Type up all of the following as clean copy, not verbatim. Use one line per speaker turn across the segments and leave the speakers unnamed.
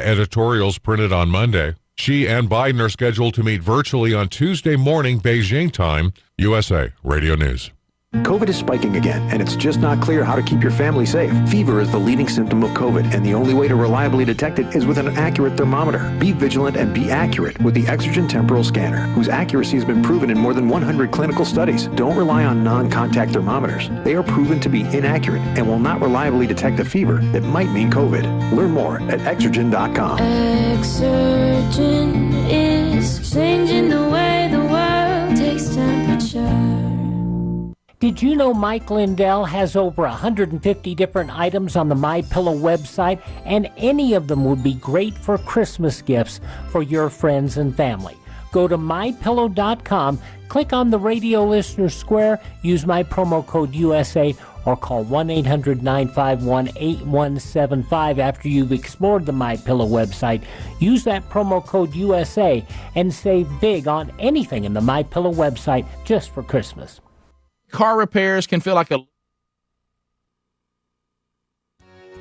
editorials printed on Monday. She and Biden are scheduled to meet virtually on Tuesday morning, Beijing time. USA Radio News.
COVID is spiking again, and it's just not clear how to keep your family safe. Fever is the leading symptom of COVID, and the only way to reliably detect it is with an accurate thermometer. Be vigilant and be accurate with the Exergen Temporal Scanner, whose accuracy has been proven in more than 100 clinical studies. Don't rely on non-contact thermometers. They are proven to be inaccurate and will not reliably detect a fever that might mean COVID. Learn more at Exergen.com.
Exergen is changing the way the world takes temperature.
Did you know Mike Lindell has over 150 different items on the MyPillow website, and any of them would be great for Christmas gifts for your friends and family? Go to MyPillow.com, click on the radio listener square, use my promo code USA, or call 1-800-951-8175 after you've explored the MyPillow website. Use that promo code USA and save big on anything in the MyPillow website just for Christmas.
Car repairs can feel like a...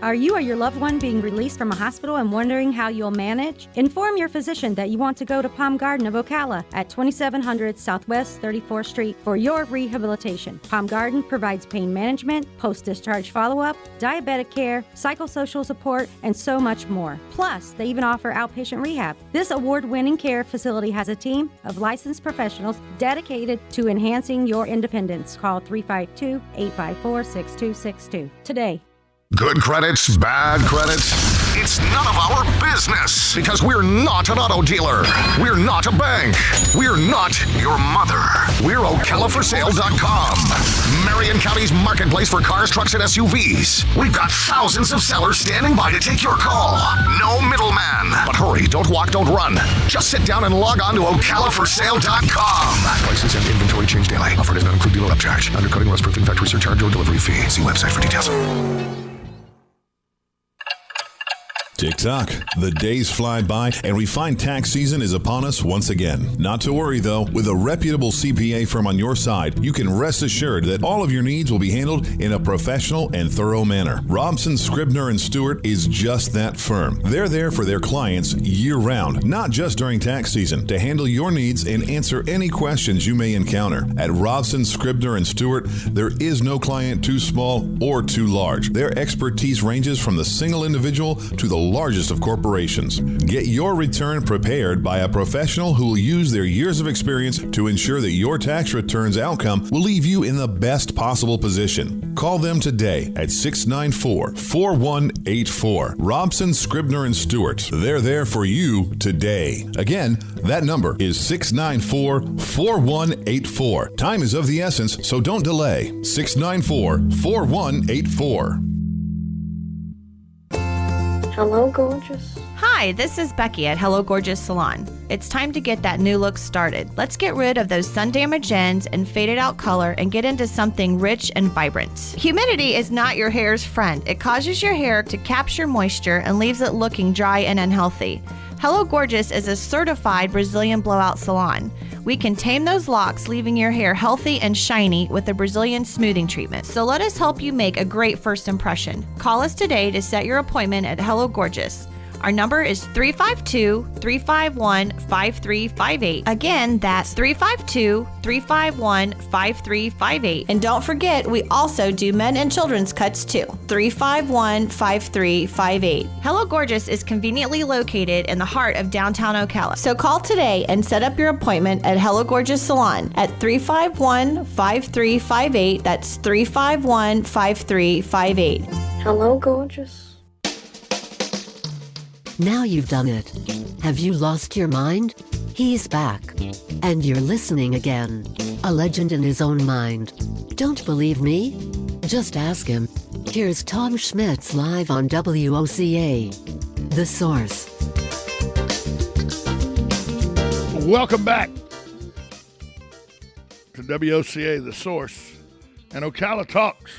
Are you or your loved one being released from a hospital and wondering how you'll manage? Inform your physician that you want to go to Palm Garden of Ocala at 2700 Southwest 34th Street for your rehabilitation. Palm Garden provides pain management, post-discharge follow-up, diabetic care, psychosocial support, and so much more. Plus, they even offer outpatient rehab. This award-winning care facility has a team of licensed professionals dedicated to enhancing your independence. Call 352-854-6262 today.
Good credits, bad credits. It's none of our business because we're not an auto dealer. We're not a bank. We're not your mother. We're OcalaForSale.com. Marion County's marketplace for cars, trucks, and SUVs. We've got thousands of sellers standing by to take your call. No middleman. But hurry, don't walk, don't run. Just sit down and log on to OcalaForSale.com. Prices and inventory change daily. Offer does not include dealer upcharge. Undercutting, rust-proofing, factory surcharge, or delivery fee. See website for details.
Tick-tock. The days fly by, and we find tax season is upon us once again. Not to worry, though. With a reputable CPA firm on your side, you can rest assured that all of your needs will be handled in a professional and thorough manner. Robson, Scribner, and Stewart is just that firm. They're there for their clients year-round, not just during tax season, to handle your needs and answer any questions you may encounter. At Robson, Scribner, and Stewart, there is no client too small or too large. Their expertise ranges from the single individual to the largest of corporations. Get your return prepared by a professional who will use their years of experience to ensure that your tax return's outcome will leave you in the best possible position. Call them today at 694-4184. Robson, Scribner, and Stewart. They're there for you today. Again, that number is 694-4184. Time is of the essence, so don't delay. 694-4184.
Hello, gorgeous.
Hi, this is Becky at Hello Gorgeous Salon. It's time to get that new look started. Let's get rid of those sun-damaged ends and faded out color and get into something rich and vibrant. Humidity is not your hair's friend. It causes your hair to capture moisture and leaves it looking dry and unhealthy. Hello Gorgeous is a certified Brazilian blowout salon. We can tame those locks, leaving your hair healthy and shiny with a Brazilian smoothing treatment. So let us help you make a great first impression. Call us today to set your appointment at Hello Gorgeous. Our number is 352-351-5358. Again, that's 352-351-5358. And don't forget, we also do men and children's cuts too. 351-5358. Hello Gorgeous is conveniently located in the heart of downtown Ocala. So call today and set up your appointment at Hello Gorgeous Salon at 351-5358. That's 351-5358.
Hello, gorgeous.
Now you've done it. Have you lost your mind? He's back. And you're listening again. A legend in his own mind. Don't believe me? Just ask him. Here's Tom Schmitz live on WOCA. The Source.
Welcome back to WOCA, The Source, and Ocala Talks.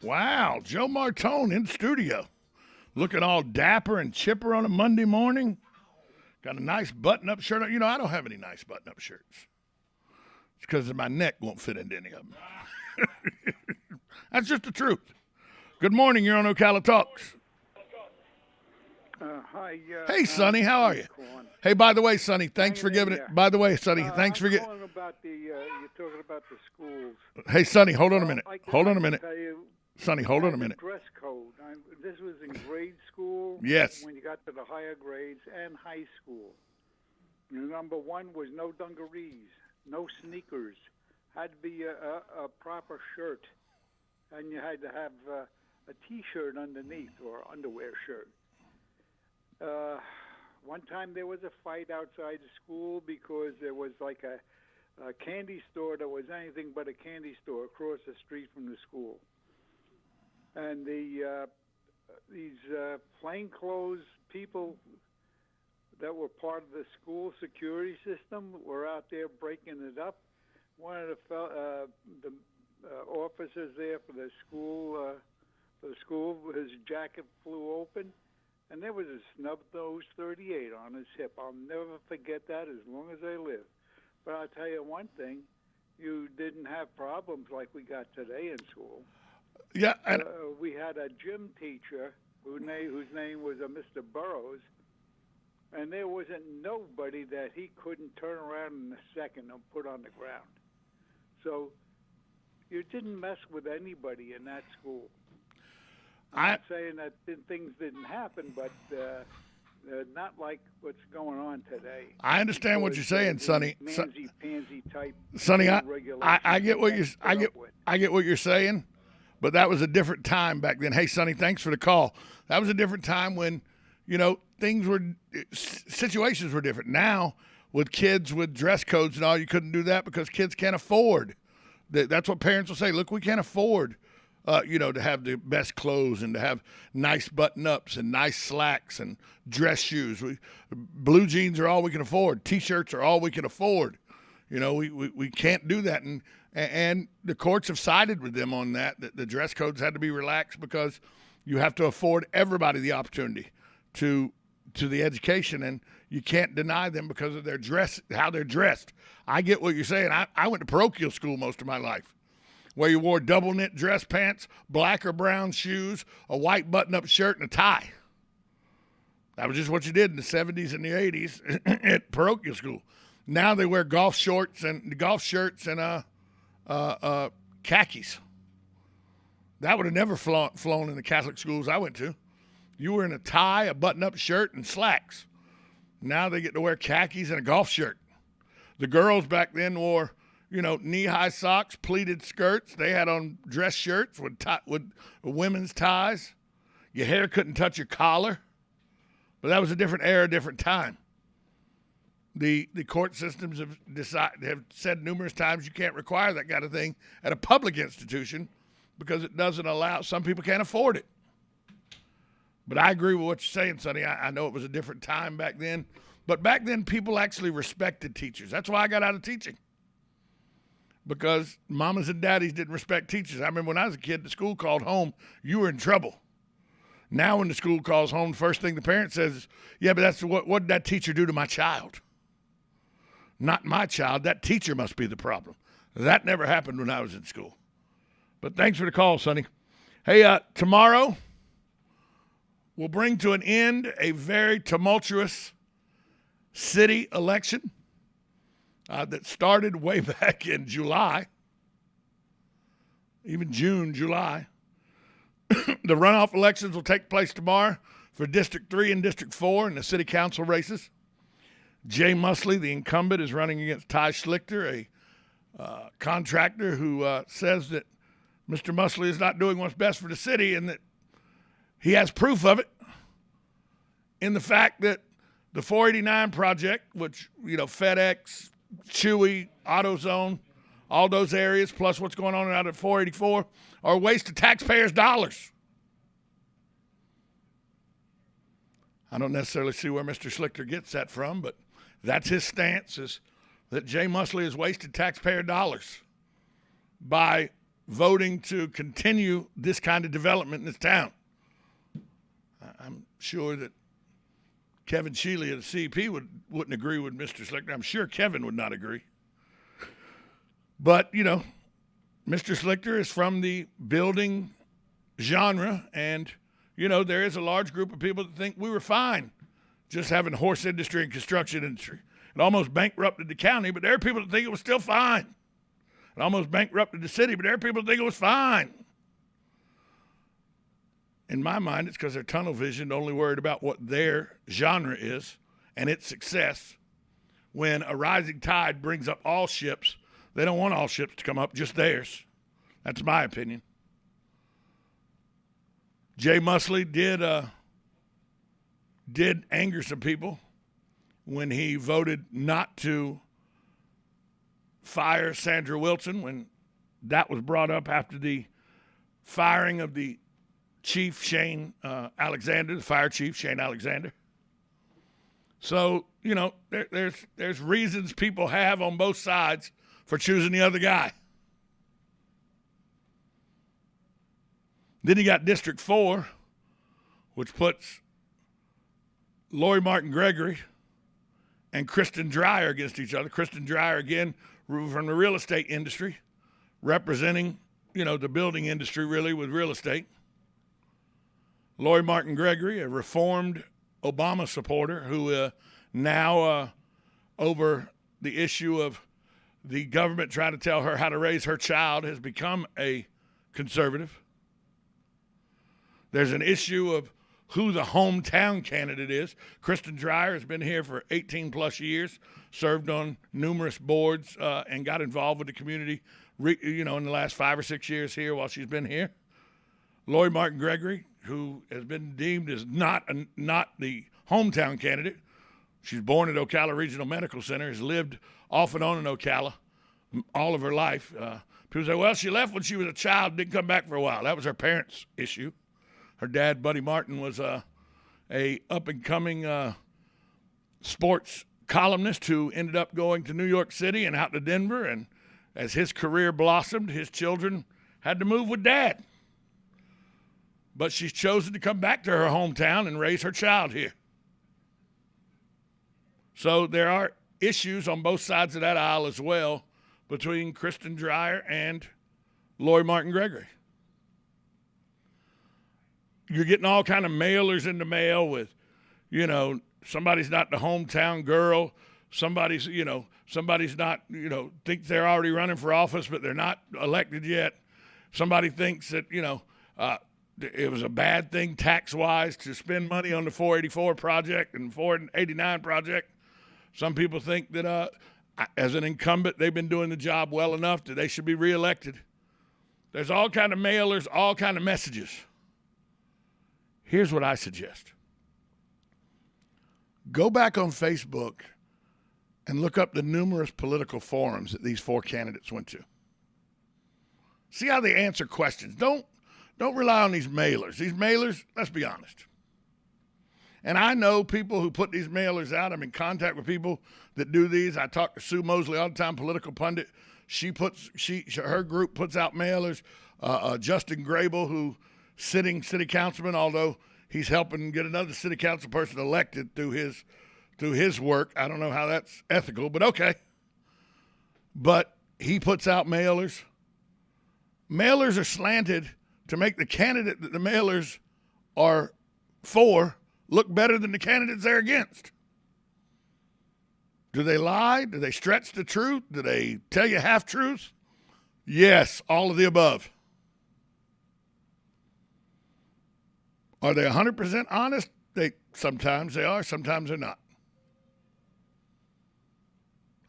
Wow, Joe Martone in studio. Looking all dapper and chipper on a Monday morning. Got a nice button-up shirt on. You know, I don't have any nice button-up shirts. It's because my neck won't fit into any of them. That's just the truth. Good morning. You're on Ocala Talks.
Hi.
Hey, Sonny, how are you? Hey, by the way, Sonny, thanks for giving it. By the way, Sonny, thanks for getting.
About the you're talking about the schools.
Hey, Sonny, hold on a minute. Hold on a minute. Sonny, hold on a
The
minute.
dress code. This was in grade school.
Yes.
When you got to the higher grades and high school. Number one was no dungarees, no sneakers. Had to be a proper shirt, and you had to have a T-shirt underneath or underwear shirt. One time there was a fight outside the school because there was like a candy store that was anything but a candy store across the street from the school. And these plainclothes people that were part of the school security system were out there breaking it up. One of the officers there for the school, his jacket flew open, and there was a snub-nosed 38 on his hip. I'll never forget that as long as I live. But I'll tell you one thing, you didn't have problems like we got today in school.
Yeah.
We had a gym teacher whose name was Mr. Burrows, and there wasn't nobody that he couldn't turn around in a second and put on the ground. So you didn't mess with anybody in that school. I'm not saying that things didn't happen, but not like what's going on today.
I understand what you're saying, Sonny.
Pansy type.
Sonny, I get what I get what you're saying, but that was a different time back then. Hey, Sonny, thanks for the call. That was a different time when, situations were different. Now, with kids with dress codes and all, you couldn't do that because kids can't afford. That's what parents will say. Look, we can't afford, to have the best clothes and to have nice button-ups and nice slacks and dress shoes. Blue jeans are all we can afford. T-shirts are all we can afford. We can't do that. And the courts have sided with them on that the dress codes had to be relaxed because you have to afford everybody the opportunity to the education, and you can't deny them because of their dress, how they're dressed. I get what you're saying. I went to parochial school most of my life, where you wore double knit dress pants, black or brown shoes, a white button-up shirt, and a tie. That was just what you did in the 70s and the 80s at parochial school. Now they wear golf shirts and khakis. That would have never flown in the Catholic schools I went to. You were in a tie, a button-up shirt, and slacks. Now they get to wear khakis and a golf shirt. The girls back then wore, knee-high socks, pleated skirts. They had on dress shirts with women's ties. Your hair couldn't touch your collar. But that was a different era, different time. The court systems have said numerous times you can't require that kind of thing at a public institution because it doesn't allow. Some people can't afford it. But I agree with what you're saying, Sonny. I know it was a different time back then. But back then, people actually respected teachers. That's why I got out of teaching. Because mamas and daddies didn't respect teachers. I remember when I was a kid, the school called home, you were in trouble. Now when the school calls home, the first thing the parent says is, yeah, but that's what did that teacher do to my child? Not my child. That teacher must be the problem. That never happened when I was in school. But thanks for the call, Sonny. Hey, tomorrow we'll bring to an end a very tumultuous city election that started way back in July, even June, July. The runoff elections will take place tomorrow for District 3 and District 4 in the city council races. Jay Musley, the incumbent, is running against Ty Schlichter, a contractor who says that Mr. Musley is not doing what's best for the city and that he has proof of it in the fact that the 489 project, which, FedEx, Chewy, AutoZone, all those areas, plus what's going on out at 484, are a waste of taxpayers' dollars. I don't necessarily see where Mr. Schlichter gets that from, but that's his stance, is that Jay Musley has wasted taxpayer dollars by voting to continue this kind of development in this town. I'm sure that Kevin Shealy of the CP wouldn't agree with Mr. Schlichter. I'm sure Kevin would not agree. But, Mr. Schlichter is from the building genre, and there is a large group of people that think we were fine just having horse industry and construction industry. It almost bankrupted the county, but there are people that think it was still fine. It almost bankrupted the city, but there are people that think it was fine. In my mind, it's because they're tunnel visioned, only worried about what their genre is and its success. When a rising tide brings up all ships, they don't want all ships to come up, just theirs. That's my opinion. Jay Musley did anger some people when he voted not to fire Sandra Wilson when that was brought up after the firing of the chief, Shane Alexander, the fire chief, Shane Alexander. So, there's reasons people have on both sides for choosing the other guy. Then you got District 4, which puts Lori Martin Gregory and Kristen Dreyer against each other. Kristen Dreyer, again, from the real estate industry, representing, the building industry really with real estate. Lori Martin Gregory, a reformed Obama supporter who now over the issue of the government trying to tell her how to raise her child has become a conservative. There's an issue of who the hometown candidate is. Kristen Dreyer has been here for 18 plus years, served on numerous boards, and got involved with the community, in the last 5 or 6 years here while she's been here. Lori Martin Gregory, who has been deemed as not the hometown candidate. She's born at Ocala Regional Medical Center, has lived off and on in Ocala all of her life. People say, well, she left when she was a child, didn't come back for a while. That was her parents' issue. Her dad, Buddy Martin, was a up-and-coming sports columnist who ended up going to New York City and out to Denver. And as his career blossomed, his children had to move with Dad. But she's chosen to come back to her hometown and raise her child here. So there are issues on both sides of that aisle as well between Kristen Dreyer and Lori Martin Gregory. You're getting all kind of mailers in the mail with, somebody's not the hometown girl. Somebody's not, thinks they're already running for office, but they're not elected yet. Somebody thinks that, it was a bad thing tax-wise to spend money on the 484 project and 489 project. Some people think that as an incumbent, they've been doing the job well enough that they should be reelected. There's all kind of mailers, all kind of messages. Here's what I suggest. Go back on Facebook and look up the numerous political forums that these 4 candidates went to. See how they answer questions. Don't rely on these mailers. These mailers, let's be honest. And I know people who put these mailers out. I'm in contact with people that do these. I talk to Sue Mosley all the time, political pundit. Her group puts out mailers. Justin Grable, who sitting city councilman, although he's helping get another city council person elected through his work. I don't know how that's ethical, but okay. But he puts out mailers. Mailers are slanted to make the candidate that the mailers are for look better than the candidates they're against. Do they lie? Do they stretch the truth? Do they tell you half-truths? Yes, all of the above. Are they 100% honest? Sometimes they are, sometimes they're not.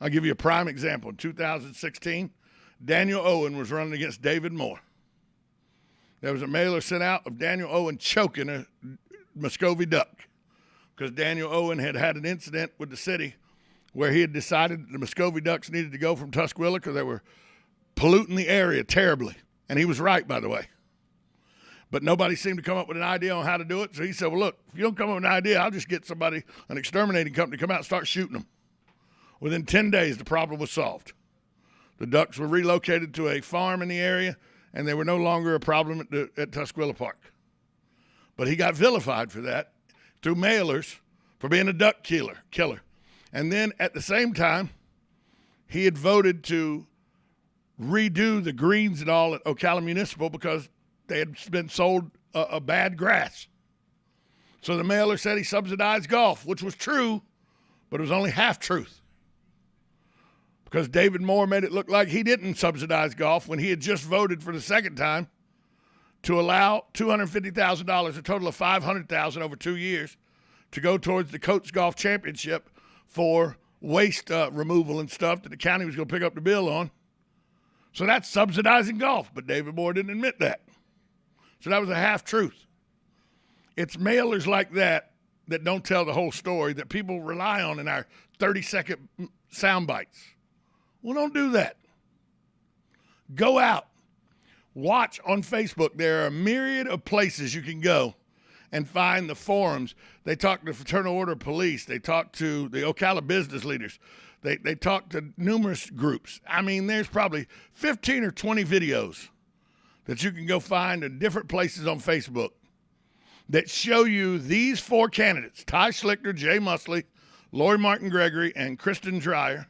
I'll give you a prime example. In 2016, Daniel Owen was running against David Moore. There was a mailer sent out of Daniel Owen choking a Muscovy duck because Daniel Owen had an incident with the city where he had decided that the Muscovy ducks needed to go from Tuscaloosa because they were polluting the area terribly. And he was right, by the way. But nobody seemed to come up with an idea on how to do it. So he said, well, look, if you don't come up with an idea, I'll just get an exterminating company to come out and start shooting them. Within 10 days, the problem was solved. The ducks were relocated to a farm in the area, and they were no longer a problem at Tuscaloosa Park. But he got vilified for that through mailers for being a duck killer. And then at the same time, he had voted to redo the greens and all at Ocala Municipal because they had been sold a bad grass. So the mailer said he subsidized golf, which was true, but it was only half truth. Because David Moore made it look like he didn't subsidize golf when he had just voted for the second time to allow $250,000, a total of $500,000 over 2 years, to go towards the Coates Golf Championship for waste removal and stuff that the county was going to pick up the bill on. So that's subsidizing golf, but David Moore didn't admit that. So that was a half-truth. It's mailers like that that don't tell the whole story that people rely on in our 30-second sound bites. Well, don't do that. Go out. Watch on Facebook. There are a myriad of places you can go and find the forums. They talk to the Fraternal Order of Police. They talk to the Ocala business leaders. They talk to numerous groups. I mean, there's probably 15 or 20 videos that you can go find in different places on Facebook that show you these four candidates, Ty Schlichter, Jay Musley, Lori Martin Gregory, and Kristen Dreyer,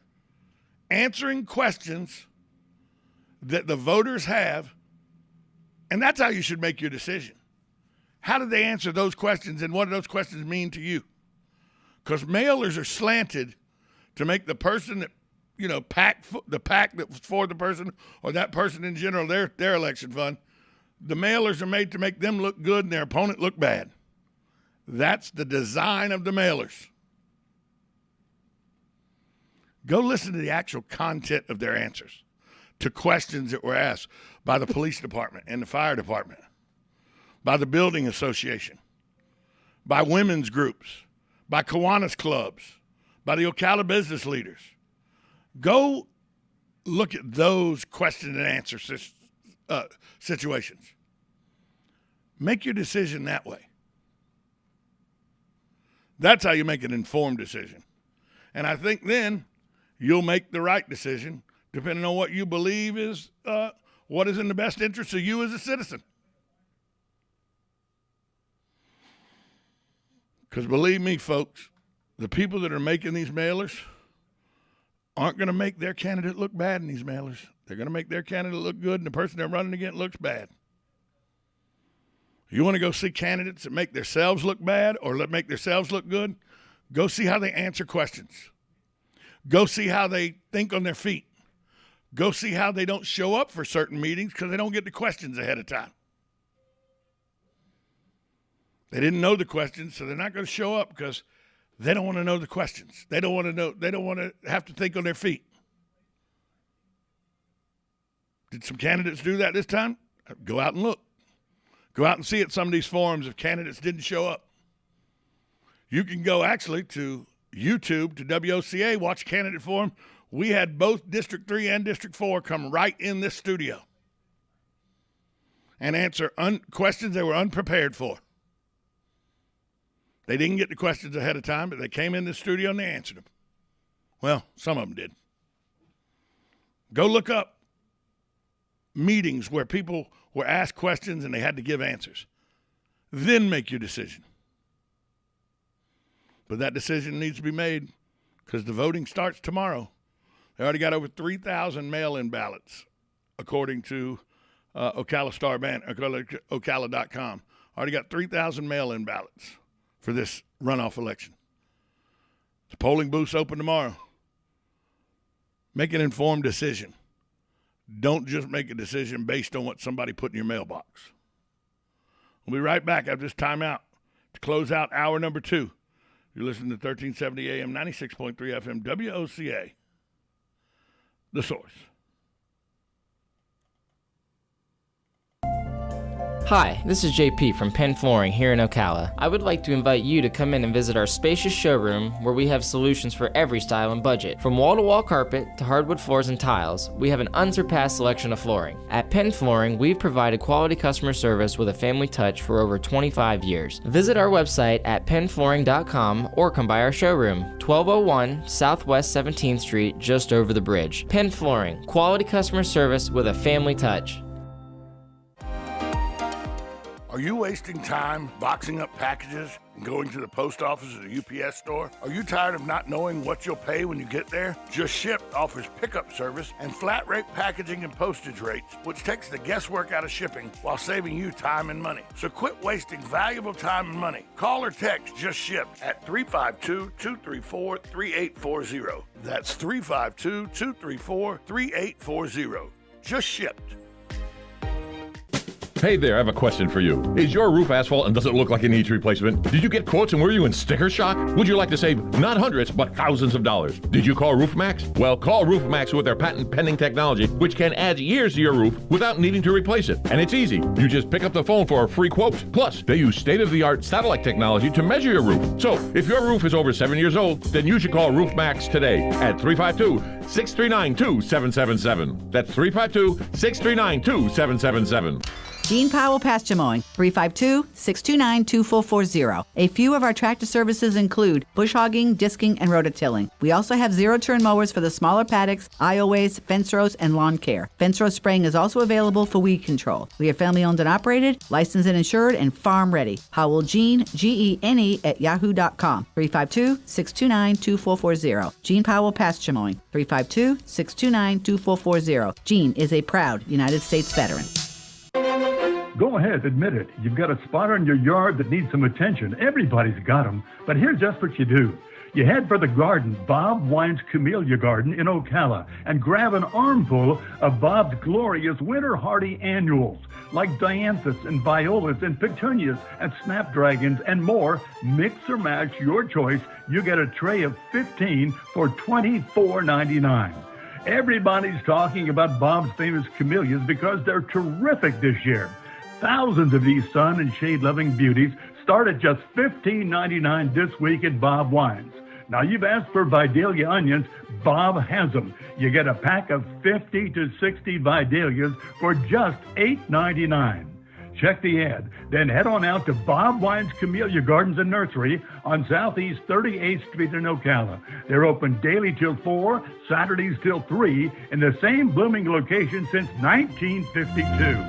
answering questions that the voters have, and that's how you should make your decision. How did they answer those questions, and what do those questions mean to you? Because mailers are slanted to make the person that, the PAC that was for the person or that person in general, their election fund, the mailers are made to make them look good and their opponent look bad. That's the design of the mailers. Go listen to the actual content of their answers to questions that were asked by the police department and the fire department, by the building association, by women's groups, by Kiwanis clubs, by the Ocala business leaders. Go look at those question and answer situations. Make your decision that way. That's how you make an informed decision. And I think then you'll make the right decision depending on what you believe is what is in the best interest of you as a citizen. Because believe me, folks, the people that are making these mailers aren't going to make their candidate look bad in these mailers. They're going to make their candidate look good, and the person they're running against looks bad. You want to go see candidates that make themselves look bad or make themselves look good? Go see how they answer questions. Go see how they think on their feet. Go see how they don't show up for certain meetings because they don't get the questions ahead of time. They didn't know the questions, so they're not going to show up because they don't want to know the questions. They don't want to know. They don't want to have to think on their feet. Did some candidates do that this time? Go out and look. Go out and see at some of these forums if candidates didn't show up. You can go actually to YouTube, to WOCA, watch a candidate forum. We had both District 3 and District 4 come right in this studio and answer questions they were unprepared for. They didn't get the questions ahead of time, but they came in the studio and they answered them. Well, some of them did. Go look up meetings where people were asked questions and they had to give answers. Then make your decision. But that decision needs to be made because the voting starts tomorrow. They already got over 3,000 mail-in ballots, according to Ocala Star Band, Ocala.com. Already got 3,000 mail-in ballots for this runoff election. The polling booths open tomorrow. Make an informed decision. Don't just make a decision based on what somebody put in your mailbox. We'll be right back after this timeout to close out hour number 2. You're listening to 1370 AM, 96.3 FM, WOCA, The Source.
Hi, this is JP from Penn Flooring here in Ocala. I would like to invite you to come in and visit our spacious showroom where we have solutions for every style and budget. From wall-to-wall carpet to hardwood floors and tiles, we have an unsurpassed selection of flooring. At Penn Flooring, we've provided quality customer service with a family touch for over 25 years. Visit our website at pennflooring.com or come by our showroom, 1201 Southwest 17th Street, just over the bridge. Penn Flooring, quality customer service with a family touch.
Are you wasting time boxing up packages and going to the post office or the UPS store? Are you tired of not knowing what you'll pay when you get there? Just Ship offers pickup service and flat rate packaging and postage rates, which takes the guesswork out of shipping while saving you time and money. So quit wasting valuable time and money. Call or text Just Ship at 352-234-3840. That's 352-234-3840. Just Shipped.
Hey there, I have a question for you. Is your roof asphalt and does it look like it needs replacement? Did you get quotes and were you in sticker shock? Would you like to save not hundreds, but thousands of dollars? Did you call RoofMax? Well, call RoofMax with their patent-pending technology, which can add years to your roof without needing to replace it. And it's easy. You just pick up the phone for a free quote. Plus, they use state-of-the-art satellite technology to measure your roof. So, if your roof is over 7 years old, then you should call RoofMax today at 352-639-2777. That's 352-639-2777.
Gene Powell pasture mowing, 352-629-2440. A few of our tractor services include bush hogging, disking, and rototilling. We also have zero-turn mowers for the smaller paddocks, aisleways, fence rows, and lawn care. Fence row spraying is also available for weed control. We are family-owned and operated, licensed and insured, and farm-ready. Powell Gene, Gene, at yahoo.com, 352-629-2440. Gene Powell pasture mowing, 352-629-2440. Gene is a proud United States veteran.
Go ahead, admit it. You've got a spot on your yard that needs some attention. Everybody's got them. But here's just what you do. You head for the garden, Bob Wine's Camellia Garden in Ocala, and grab an armful of Bob's glorious winter hardy annuals, like dianthus and violas and petunias and snapdragons and more. Mix or match your choice. You get a tray of 15 for $24.99. Everybody's talking about Bob's famous camellias because they're terrific this year. Thousands of these sun and shade-loving beauties start at just $15.99 this week at Bob Wines. Now, you've asked for Vidalia onions. Bob has them. You get a pack of 50 to 60 Vidalias for just $8.99. Check the ad, then head on out to Bob Wine's Camellia Gardens and Nursery on Southeast 38th Street in Ocala. They're open daily till 4, Saturdays till 3, in the same blooming location since 1952.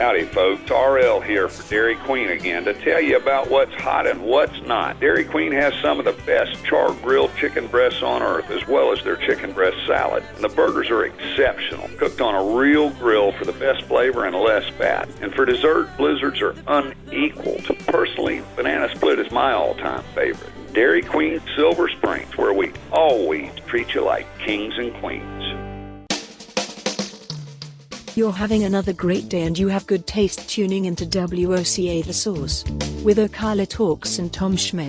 Howdy folks, RL here for Dairy Queen again to tell you about what's hot and what's not. Dairy Queen has some of the best char-grilled chicken breasts on earth, as well as their chicken breast salad. And the burgers are exceptional, cooked on a real grill for the best flavor and less fat. And for dessert, blizzards are unequaled. Personally, banana split is my all-time favorite. Dairy Queen Silver Springs, where we always treat you like kings and queens.
You're having another great day and you have good taste tuning into WOCA The Source with Ocala Talks and Tom Schmidt.